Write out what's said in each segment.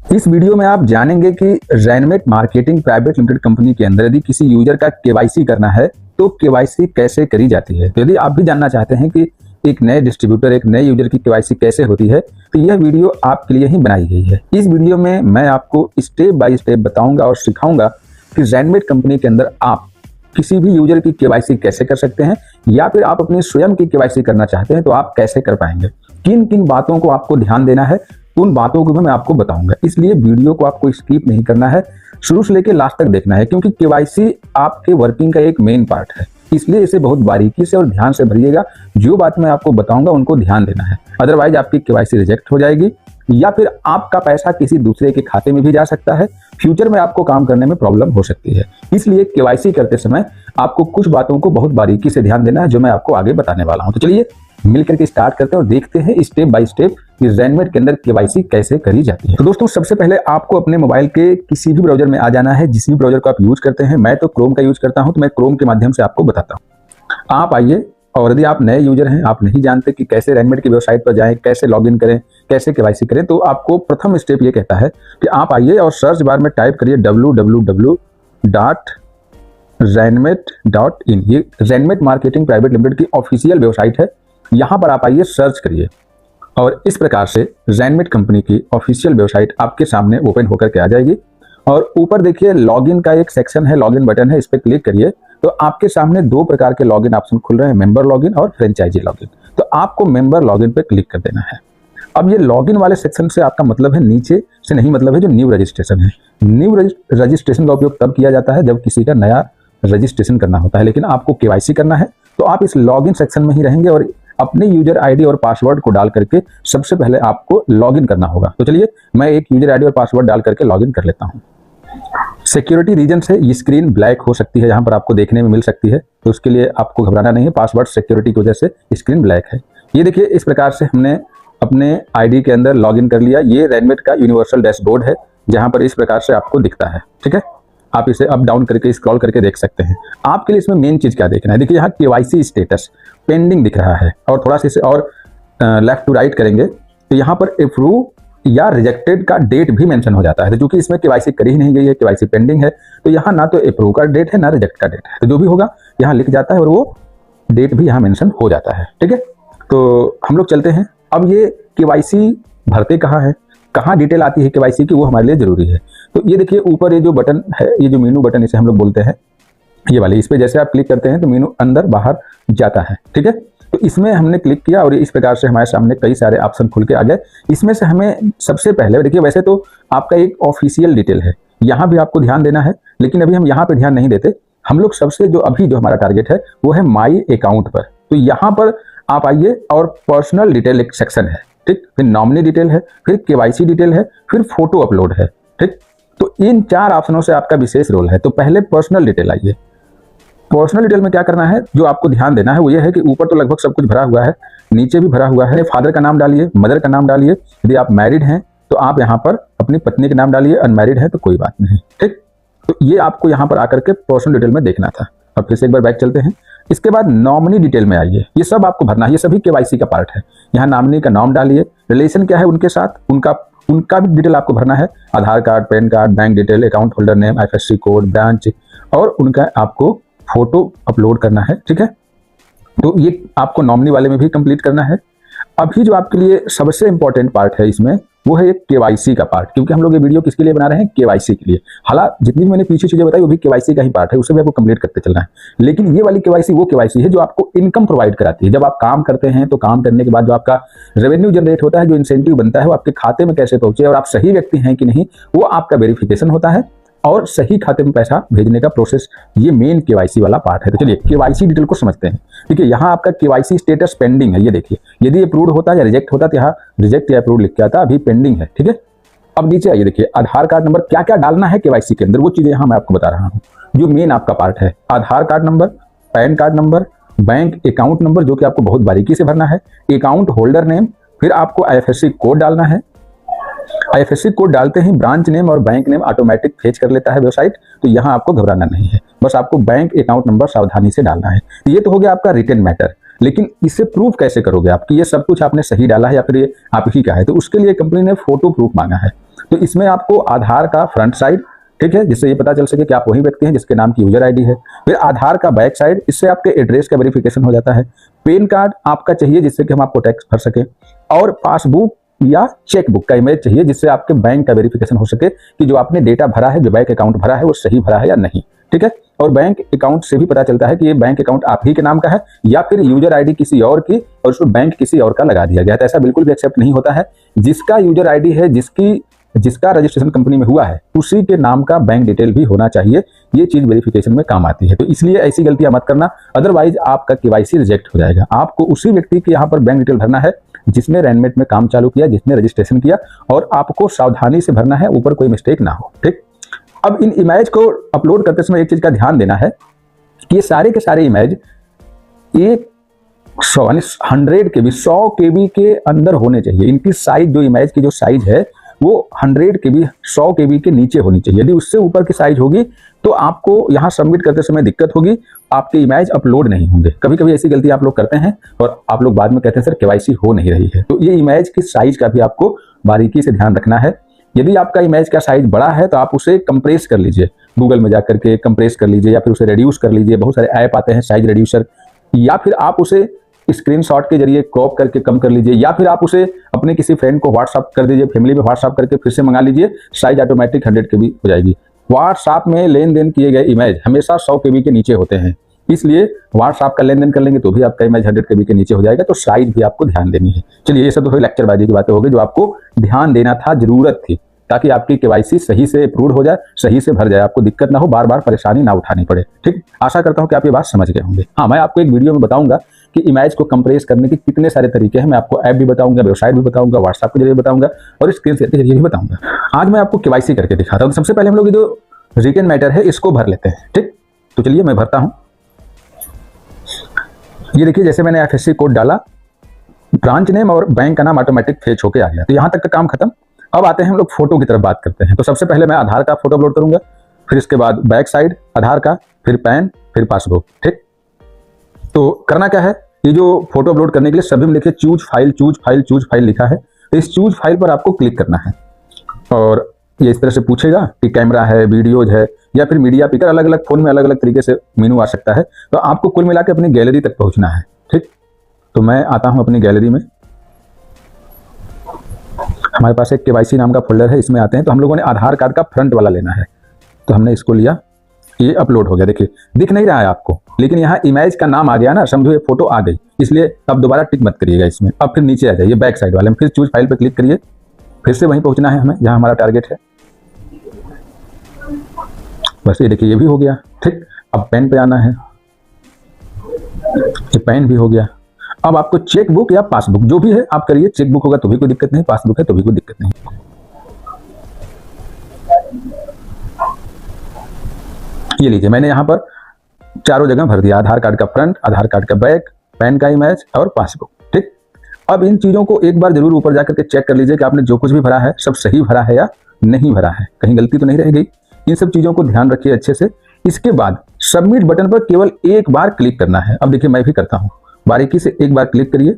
इस वीडियो में आप जानेंगे कि रैनमेट मार्केटिंग प्राइवेट लिमिटेड कंपनी के अंदर यदि किसी यूजर का केवाईसी करना है तो केवाईसी कैसे करी जाती है। तो यदि आप भी जानना चाहते हैं कि एक नए डिस्ट्रीब्यूटर एक नए यूजर की केवाईसी कैसे होती है तो यह वीडियो आपके लिए ही बनाई गई है। इस वीडियो में मैं आपको स्टेप बाय स्टेप बताऊंगा और सिखाऊंगा कि रैनमेट कंपनी के अंदर आप किसी भी यूजर की केवाईसी कैसे कर सकते हैं, या फिर आप अपनी स्वयं की केवाईसी करना चाहते हैं तो आप कैसे कर पाएंगे। किन किन बातों को आपको ध्यान देना है उन बातों को भी मैं आपको बताऊंगा, इसलिए वीडियो को आपको स्किप नहीं करना है, शुरू से लेकर लास्ट तक देखना है, क्योंकि केवाईसी आपके वर्किंग का एक मेन पार्ट है। इसलिए इसे बहुत बारीकी से और ध्यान से भरिएगा। जो बात मैं आपको बताऊंगा उनको ध्यान देना है, अदरवाइज आपकी केवाईसी रिजेक्ट हो जाएगी या फिर आपका पैसा किसी दूसरे के खाते में भी जा सकता है। फ्यूचर में आपको काम करने में प्रॉब्लम हो सकती है। इसलिए केवाईसी करते समय आपको कुछ बातों को बहुत बारीकी से ध्यान देना है, जो मैं आपको आगे बताने वाला हूं। तो चलिए मिलकर के स्टार्ट करते हैं और देखते हैं स्टेप बाय स्टेप कि रैनमेट के अंदर केवाईसी कैसे करी जाती है। तो दोस्तों, सबसे पहले आपको अपने मोबाइल के किसी भी ब्राउजर में आ जाना है, जिस भी ब्राउजर को आप यूज करते हैं। मैं तो क्रोम का यूज करता हूं, तो मैं क्रोम के माध्यम से आपको बताता हूं। आप आइए, और यदि आप नए यूजर हैं, आप नहीं जानते कि कैसे रैनमेट की वेबसाइट पर जाएं, कैसे लॉगिन करें, कैसे केवाईसी करें, तो आपको प्रथम स्टेप ये कहता है कि आप आइए और सर्च बार में टाइप करिए www.ranmet.in। ये रैनमेट मार्केटिंग प्राइवेट लिमिटेड की ऑफिशियल वेबसाइट है। यहाँ पर आप आइए, सर्च करिए और इस प्रकार से रैनमेट कंपनी की ऑफिशियल वेबसाइट आपके सामने ओपन होकर के आ जाएगी। और ऊपर देखिए लॉगिन का एक सेक्शन है, लॉगिन बटन है, इस पर क्लिक करिए तो आपके सामने दो प्रकार के लॉगिन ऑप्शन खुल रहे हैं, मेंबर लॉगिन और फ्रेंचाइजी लॉगिन। तो आपको मेंबर लॉगिन पे क्लिक कर देना है। अब ये लॉगिन वाले सेक्शन से आपका मतलब है, नीचे से नहीं मतलब है जो न्यू रजिस्ट्रेशन है। न्यू रजिस्ट्रेशन का उपयोग तब किया जाता है जब किसी का नया रजिस्ट्रेशन करना होता है, लेकिन आपको केवाईसी करना है तो आप इस लॉगिन सेक्शन में ही रहेंगे और अपने यूजर आईडी और पासवर्ड को डाल करके सबसे पहले आपको लॉगिन करना होगा। तो चलिए मैं एक यूजर आईडी और पासवर्ड डाल करके लॉगिन कर लेता हूं। सिक्योरिटी रीजन से ये स्क्रीन ब्लैक हो सकती है, यहाँ पर आपको देखने में मिल सकती है, तो उसके लिए आपको घबराना नहीं है। पासवर्ड सिक्योरिटी की वजह से स्क्रीन ब्लैक है। ये देखिए, इस प्रकार से हमने अपने आईडी के अंदर लॉगिन कर लिया। ये रैनमेट का यूनिवर्सल डैशबोर्ड है, जहाँ पर इस प्रकार से आपको दिखता है। ठीक है, आप इसे अप डाउन करके स्क्रॉल करके देख सकते हैं। आपके लिए इसमें मेन चीज क्या देखना है, देखिए यहाँ केवाईसी स्टेटस पेंडिंग दिख रहा है, और थोड़ा सा इसे और लेफ्ट टू राइट करेंगे तो यहाँ पर अप्रूव या रिजेक्टेड का डेट भी मेंशन हो जाता है। तो क्योंकि इसमें केवाईसी करी ही नहीं गई है, केवाईसी पेंडिंग है, तो यहाँ ना तो अप्रूव का डेट है ना रिजेक्ट का डेट है। तो जो भी होगा यहाँ लिख जाता है और वो डेट भी यहाँ मेंशन हो जाता है। ठीक है, तो हम लोग चलते हैं। अब ये केवाईसी भरते कहाँ है, कहाँ डिटेल आती है केवाईसी की, वो हमारे लिए जरूरी है। तो ये देखिए ऊपर ये जो बटन है, ये जो मेनू बटन इसे हम लोग बोलते हैं, ये वाले, इस पे जैसे आप क्लिक करते हैं तो मेनू अंदर बाहर जाता है। ठीक है, तो इसमें हमने क्लिक किया और इस प्रकार से हमारे सामने कई सारे ऑप्शन खुल के आ गए। इसमें से हमें सबसे पहले देखिए, वैसे तो आपका एक ऑफिशियल डिटेल है, यहाँ भी आपको ध्यान देना है, लेकिन अभी हम यहाँ पे ध्यान नहीं देते। हम लोग सबसे जो अभी जो हमारा टारगेट है वो है माई अकाउंट पर। तो यहाँ पर आप आइए और पर्सनल डिटेल एक सेक्शन है, ठीक, फिर नॉमिनी डिटेल है, फिर केवाईसी डिटेल है, फिर फोटो अपलोड है। ठीक, तो इन चार ऑप्शनों से आपका विशेष रोल है। तो पहले पर्सनल डिटेल आइए। पर्सनल डिटेल में क्या करना है, जो आपको ध्यान देना है वो ये है कि ऊपर तो लगभग सब कुछ भरा हुआ है, नीचे भी भरा हुआ है। फादर का नाम डालिए, मदर का नाम डालिए। यदि आप मैरिड हैं तो आप यहाँ पर अपनी पत्नी का नाम डालिए, अनमैरिड है तो कोई बात नहीं। ठीक, तो ये आपको यहाँ पर आकर के पर्सनल डिटेल में देखना था। अब फिर से एक बार बैक चलते हैं। इसके बाद नॉमिनी डिटेल में आइए, ये सब आपको भरना है, ये सभी केवाईसी का पार्ट है। यहाँ नॉमिनी का नाम डालिए, रिलेशन क्या है उनके साथ, उनका भी डिटेल आपको भरना है। Aadhaar card, PAN card, bank detail, account holder name, IFSC code, branch, और उनका आपको फोटो अपलोड करना है। ठीक है, तो ये आपको नॉमिनी वाले में भी कंप्लीट करना है। अभी जो आपके लिए सबसे इंपॉर्टेंट पार्ट है इसमें वो है एक केवाईसी का पार्ट, क्योंकि हम लोग ये वीडियो किसके लिए बना रहे हैं, केवाईसी के लिए। हालांकि जितनी भी मैंने पीछे चीजें बताई वो भी केवाईसी का ही पार्ट है, उसे भी आपको कंप्लीट करते चलना है। लेकिन ये वाली केवाईसी वो केवाईसी है जो आपको इनकम प्रोवाइड कराती है। जब आप काम करते हैं तो काम करने के बाद जो आपका रेवेन्यू जनरेट होता है, जो इंसेंटिव बनता है, वो आपके खाते में कैसे पहुंचे और आप सही व्यक्ति हैं कि नहीं, वो आपका वेरिफिकेशन होता है और सही खाते में पैसा भेजने का प्रोसेस, ये मेन केवाईसी वाला पार्ट है। तो चलिए केवाईसी डिटेल को समझते हैं। देखिए यहाँ आपका केवाईसी स्टेटस पेंडिंग है, ये देखिए, यदि अप्रूव्ड होता या रिजेक्ट होता तो यहाँ रिजेक्ट या अप्रूव्ड लिख के आता, अभी पेंडिंग है। ठीक है, अब नीचे आइए, देखिए आधार कार्ड नंबर क्या क्या डालना है केवाईसी के अंदर, वो चीजें यहाँ मैं आपको बता रहा हूँ। जो मेन आपका पार्ट है, Aadhaar card number, PAN card number, bank account number, जो कि आपको बहुत बारीकी से भरना है, अकाउंट होल्डर नेम, फिर आपको IFSC कोड डालना है। IFSC कोड डालते ही ब्रांच नेम और बैंक नेम ऑटोमेटिक फेच कर लेता है वेबसाइट, तो यहाँ आपको घबराना नहीं है, बस आपको बैंक अकाउंट नंबर सावधानी से डालना है। तो ये तो हो गया आपका रिटन मैटर। लेकिन इसे प्रूफ कैसे करोगे आप कि ये सब कुछ आपने सही डाला है या फिर ये आप ही का है? तो उसके लिए कंपनी ने फोटो प्रूफ मांगा है। तो इसमें आपको आधार का फ्रंट साइड, ठीक है, जिससे ये पता चल सके कि आप वही व्यक्ति हैं जिसके नाम की यूजर आईडी है। फिर आधार का बैक साइड, इससे आपके एड्रेस का वेरिफिकेशन हो जाता है। पैन कार्ड आपका चाहिए जिससे कि हम आपको टैक्स भर सके, और पासबुक या चेकबुक का इमेज चाहिए जिससे आपके बैंक का वेरिफिकेशन हो सके कि जो आपने डेटा भरा है, जो बैंक अकाउंट भरा है, वो सही भरा है या नहीं, ठीक है। और बैंक अकाउंट से भी पता चलता है कि ये बैंक अकाउंट आप ही के नाम का है या फिर यूजर आईडी किसी और की और उसमें बैंक किसी और का लगा दिया गया है। तो ऐसा बिल्कुल भी एक्सेप्ट नहीं होता है। जिसका यूजर आईडी है, जिसका रजिस्ट्रेशन कंपनी में हुआ है, उसी के नाम का बैंक डिटेल भी होना चाहिए। ये चीज वेरिफिकेशन में काम आती है। तो इसलिए ऐसी गलतियां मत करना, अदरवाइज आपका केवाईसी रिजेक्ट हो जाएगा। आपको उसी व्यक्ति के यहाँ पर बैंक डिटेल भरना है जिसने रैनमेट में काम चालू किया, जिसने रजिस्ट्रेशन किया, और आपको सावधानी से भरना है, ऊपर कोई मिस्टेक ना हो, ठीक। अब इन इमेज को अपलोड करते समय एक चीज का ध्यान देना है कि ये सारे के सारे इमेज 100 KB के अंदर होने चाहिए। इनकी साइज, जो इमेज की जो साइज है वो 100 KB 100 KB के नीचे होनी चाहिए। यदि उससे ऊपर की साइज होगी तो आपको यहाँ सबमिट करते समय दिक्कत होगी, आपके इमेज अपलोड नहीं होंगे। कभी कभी ऐसी गलती आप लोग करते हैं और आप लोग बाद में कहते हैं सर केवाईसी हो नहीं रही है। तो ये इमेज की साइज का भी आपको बारीकी से ध्यान रखना है। यदि आपका इमेज का साइज बड़ा है तो आप उसे कंप्रेस कर लीजिए, गूगल में जाकर के कंप्रेस कर लीजिए, या फिर उसे रिड्यूस कर लीजिए। बहुत सारे ऐप आते हैं साइज रिड्यूसर, या फिर आप उसे स्क्रीनशॉट के जरिए क्रॉप करके कम कर लीजिए, या फिर आप उसे अपने किसी फ्रेंड को व्हाट्सअप कर दीजिए, फैमिली में व्हाट्सअप करके फिर से मंगा लीजिए। साइज ऑटोमेटिक 100 KB हो जाएगी। व्हाट्सअप में लेन देन किए गए इमेज हमेशा 100 KB के नीचे होते हैं, इसलिए व्हाट्सअप का लेन देन कर लेंगे तो भी आपका इमेज 100 KB के नीचे हो जाएगा। तो साइज भी आपको ध्यान देनी है। चलिए, ये सब तो लेक्चरबाजी की बातें हो गई जो आपको ध्यान देना था, जरूरत थी, ताकि आपकी केवाईसी सही से अप्रूव हो जाए, सही से भर जाए, आपको दिक्कत ना हो, बार बार परेशानी ना उठानी पड़े, ठीक। आशा करता हूं कि आप ये बात समझ गए होंगे। हाँ, मैं आपको एक वीडियो में बताऊंगा कि इमेज को कंप्रेस करने के कितने सारे तरीके हैं। मैं आपको ऐप भी बताऊंगा, वेबसाइट भी बताऊंगा, व्हाट्सएप के जरिए बताऊंगा और स्क्रीन शेयर के जरिए भी बताऊंगा। आज मैं आपको केवाईसी करके दिखाता हूं। सबसे पहले हम लोग जो रिटन मैटर है इसको भर लेते हैं, ठीक। तो चलिए मैं भरता हूं। ये देखिए, जैसे मैंने FSC कोड डाला, ब्रांच नेम और बैंक का नाम ऑटोमेटिक फेच होके आ गया। तो यहां तक का काम खत्म। अब आते हैं हम लोग फोटो की तरफ बात करते हैं। तो सबसे पहले मैं आधार का फोटो अपलोड करूंगा, फिर इसके बाद बैक साइड आधार का, फिर पैन, फिर पासबुक, ठीक। तो करना क्या है, ये जो फोटो अपलोड करने के लिए सभी में लिखिए choose file, choose file, choose file लिखा है। तो इस चूज फाइल पर आपको क्लिक करना है और ये इस तरह से पूछेगा कि कैमरा है, वीडियोज है, या फिर मीडिया पिकर। अलग अलग फोन में अलग अलग तरीके से मेनू आ सकता है। तो आपको कुल मिला के अपनी गैलरी तक पहुंचना है, ठीक। तो मैं आता हूं अपनी गैलरी में। हमारे पास एक केवाईसी नाम का फोल्डर है, इसमें आते हैं। तो हम लोगों ने आधार कार्ड का फ्रंट वाला लेना है, तो हमने इसको लिया। ये अपलोड हो गया, देखिए दिख नहीं रहा है आपको, लेकिन यहाँ इमेज का नाम आ गया ना, समझो ये फोटो आ गई। इसलिए अब दोबारा टिक मत करिएगा इसमें। अब फिर नीचे आ जाइए बैक साइड वाले में, फिर चूज फाइल पर क्लिक करिए, फिर से वहीं पहुंचना है हमें जहाँ हमारा टारगेट है। बस ये देखिए, ये भी हो गया, ठीक। अब पेन पे आना है, ये पेन भी हो गया। अब आपको चेकबुक या पासबुक जो भी है आप करिए। चेकबुक होगा तो भी कोई दिक्कत नहीं, पासबुक है तो भी कोई दिक्कत नहीं। ये लीजिए, मैंने यहाँ पर चारों जगह भर दिया, आधार कार्ड का फ्रंट, आधार कार्ड का बैक, पैन का इमेज और पासबुक, ठीक। अब इन चीजों को एक बार जरूर ऊपर जाकर के चेक कर लीजिए कि आपने जो कुछ भी भरा है सब सही भरा है या नहीं भरा है, कहीं गलती तो नहीं रह गई। इन सब चीजों को ध्यान रखिए अच्छे से। इसके बाद सबमिट बटन पर केवल एक बार क्लिक करना है। अब देखिए, मैं भी करता हूं, बारीकी से एक बार क्लिक करिए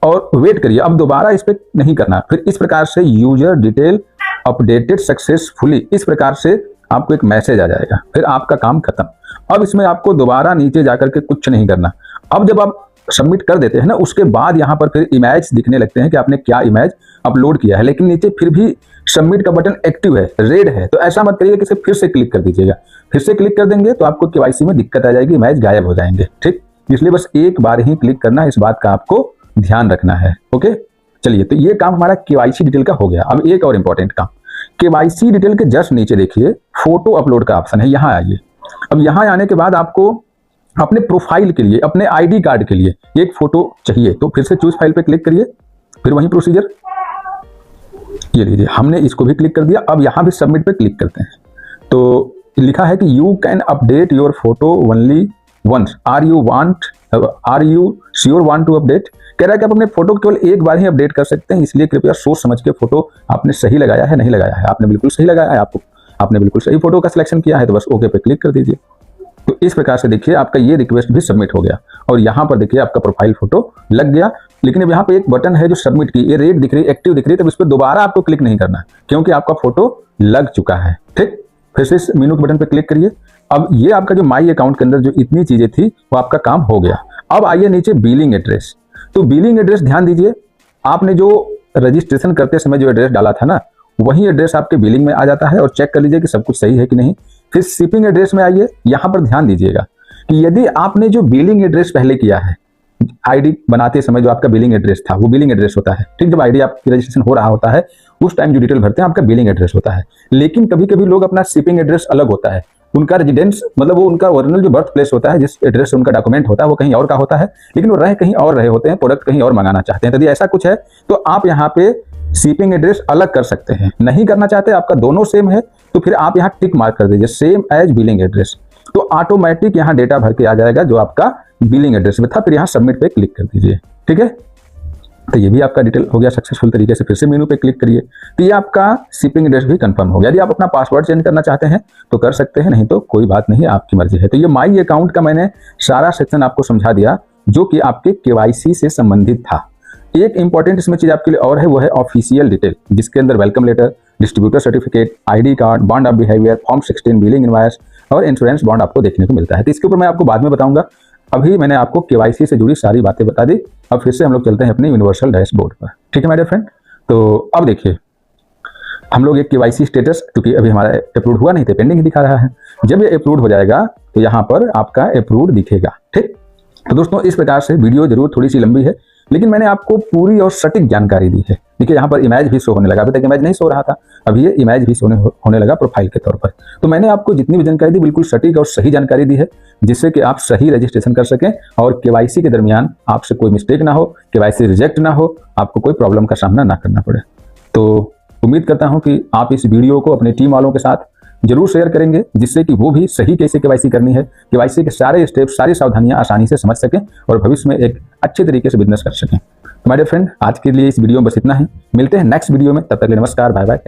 और वेट करिए। अब दोबारा इस पर नहीं करना। फिर इस प्रकार से यूजर डिटेल अपडेटेड सक्सेसफुली, इस प्रकार से आपको एक मैसेज आ जाएगा, फिर आपका काम खत्म। अब इसमें आपको दोबारा नीचे जाकर के कुछ नहीं करना। अब जब आप सबमिट कर देते हैं ना, उसके बाद यहाँ पर फिर इमेज दिखने लगते हैं कि आपने क्या इमेज अपलोड किया है, लेकिन नीचे फिर भी सबमिट का बटन एक्टिव है, रेड है। तो ऐसा मत करिए कि इसे फिर से क्लिक कर दीजिएगा। फिर से क्लिक कर देंगे तो आपको केवाईसी में दिक्कत आ जाएगी, इमेज गायब हो जाएंगे, ठीक। इसलिए बस एक बार ही क्लिक करना है, इस बात का आपको ध्यान रखना है, ओके। चलिए, तो ये काम हमारा केवाईसी डिटेल का हो गया। अब एक और इंपॉर्टेंट काम, केवाईसी डिटेल के जस्ट नीचे देखिए फोटो अपलोड का ऑप्शन है, यहाँ आइए। अब यहाँ आने के बाद आपको अपने प्रोफाइल के लिए, अपने आईडी कार्ड के लिए एक फोटो चाहिए। तो फिर से चूज फाइल पे क्लिक करिए, फिर वही प्रोसीजर। ये लीजिए, हमने इसको भी क्लिक कर दिया। अब यहाँ भी सबमिट पे क्लिक करते हैं। तो लिखा है कि you can update your photo only once, are you sure want to update. कह रहा है कि आप अपने फोटो केवल एक बार ही अपडेट कर सकते हैं, इसलिए कृपया सोच समझ के फोटो आपने सही लगाया है नहीं लगाया है। आपने बिल्कुल सही लगाया है, आपने बिल्कुल सही फोटो का सिलेक्शन किया है, तो बस ओके पे क्लिक कर दीजिए। तो इस प्रकार से देखिए आपका ये रिक्वेस्ट भी सबमिट हो गया और यहाँ पर देखिए आपका प्रोफाइल फोटो लग गया। लेकिन अब यहाँ पे एक बटन है जो सबमिट की, ये रेड दिख रही है, एक्टिव दिख रही है, तब इस पर दोबारा आपको क्लिक नहीं करना क्योंकि आपका फोटो लग चुका है। ठीक, फिर से इस मेनू के बटन पे क्लिक करिए। अब ये आपका जो माई अकाउंट के अंदर जो इतनी चीजें थी वो आपका काम हो गया। अब आइए नीचे बिलिंग एड्रेस। तो बिलिंग एड्रेस ध्यान दीजिए, आपने जो रजिस्ट्रेशन करते समय जो एड्रेस डाला था ना, वही एड्रेस आपके बिलिंग में आ जाता है और चेक कर लीजिए कि सब कुछ सही है कि नहीं। फिर शिपिंग एड्रेस में आइए, यहाँ पर ध्यान दीजिएगा कि यदि आपने जो बिलिंग एड्रेस पहले किया है, आईडी बनाते समय जो आपका बिलिंग एड्रेस था वो बिलिंग एड्रेस होता है। ठीक, जब आईडी आपकी रजिस्ट्रेशन हो रहा होता है उस टाइम जो डिटेल भरते हैं आपका बिलिंग एड्रेस होता है। लेकिन कभी कभी लोग अपना शिपिंग एड्रेस अलग होता है, उनका रेजिडेंस मतलब वो उनका ओरिजिनल जो बर्थ प्लेस होता है, जिस एड्रेस से उनका डॉक्यूमेंट होता है वो कहीं और का होता है, लेकिन वो रह कहीं और रहे होते हैं, प्रोडक्ट कहीं और मंगाना चाहते हैं। यदि ऐसा कुछ है तो आप यहाँ पे शिपिंग एड्रेस अलग कर सकते हैं। नहीं करना चाहते, आपका दोनों सेम है, तो फिर आप यहाँ टिक मार्क कर दीजिए सेम एज बिलिंग एड्रेस, तो ऑटोमेटिक यहाँ डेटा भर के आ जाएगा जो आपका बिलिंग एड्रेस में था। फिर यहाँ सबमिट पे क्लिक कर दीजिए। ठीक है, तो ये भी आपका डिटेल हो गया सक्सेसफुल तरीके से। फिर से मेनू पे क्लिक करिए, तो ये आपका शिपिंग एड्रेस भी कंफर्म हो गया। यदि आप अपना पासवर्ड चेंज करना चाहते हैं तो कर सकते हैं, नहीं तो कोई बात नहीं, आपकी मर्जी है। तो ये माई अकाउंट का मैंने सारा सेक्शन आपको समझा दिया जो कि आपके केवाईसी से संबंधित था। एक इंपॉर्टेंट इसमें चीज आपके लिए और है, वो है ऑफिशियल डिटेल, जिसके अंदर welcome letter, distributor certificate, ID card, bond of behaviour, form 16, billing invoice और इंश्योरेंस बॉन्ड आपको देखने को मिलता है। तो इसके ऊपर मैं आपको बाद में बताऊंगा, अभी मैंने आपको केवाईसी से जुड़ी सारी बातें बता दी। अब फिर से हम लोग चलते हैं अपने यूनिवर्सल डैशबोर्ड पर। ठीक है मेरे फ्रेंड, तो अब देखिए हम लोग एक केवाईसी स्टेटस, क्योंकि अभी हमारा अप्रूव हुआ नहीं थे, पेंडिंग ही दिखा रहा है। जब ये अप्रूव हो जाएगा तो यहाँ पर आपका अप्रूव दिखेगा। ठीक, तो दोस्तों इस प्रकार से वीडियो जरूर थोड़ी सी लंबी है, लेकिन मैंने आपको पूरी और सटीक जानकारी दी है। देखिए यहाँ पर इमेज भी शो होने लगा, अभी तक इमेज नहीं शो रहा था, अभी ये इमेज भी होने लगा प्रोफाइल के तौर पर। तो मैंने आपको जितनी भी जानकारी दी बिल्कुल सटीक और सही जानकारी दी है, जिससे कि आप सही रजिस्ट्रेशन कर सकें और केवाईसी के दरमियान आपसे कोई मिस्टेक ना हो, केवाईसी रिजेक्ट ना हो, आपको कोई प्रॉब्लम का सामना ना करना पड़े। तो उम्मीद करता हूं कि आप इस वीडियो को अपने टीम वालों के साथ जरूर शेयर करेंगे, जिससे कि वो भी सही कैसे केवाईसी करनी है, केवाईसी के सारे स्टेप, सारी सावधानियां आसानी से समझ सकें और भविष्य में एक अच्छे तरीके से बिजनेस कर सकें। तो माय डियर फ्रेंड, आज के लिए इस वीडियो में बस इतना ही। मिलते हैं नेक्स्ट वीडियो में, तब तक के लिए नमस्कार, बाय बाय।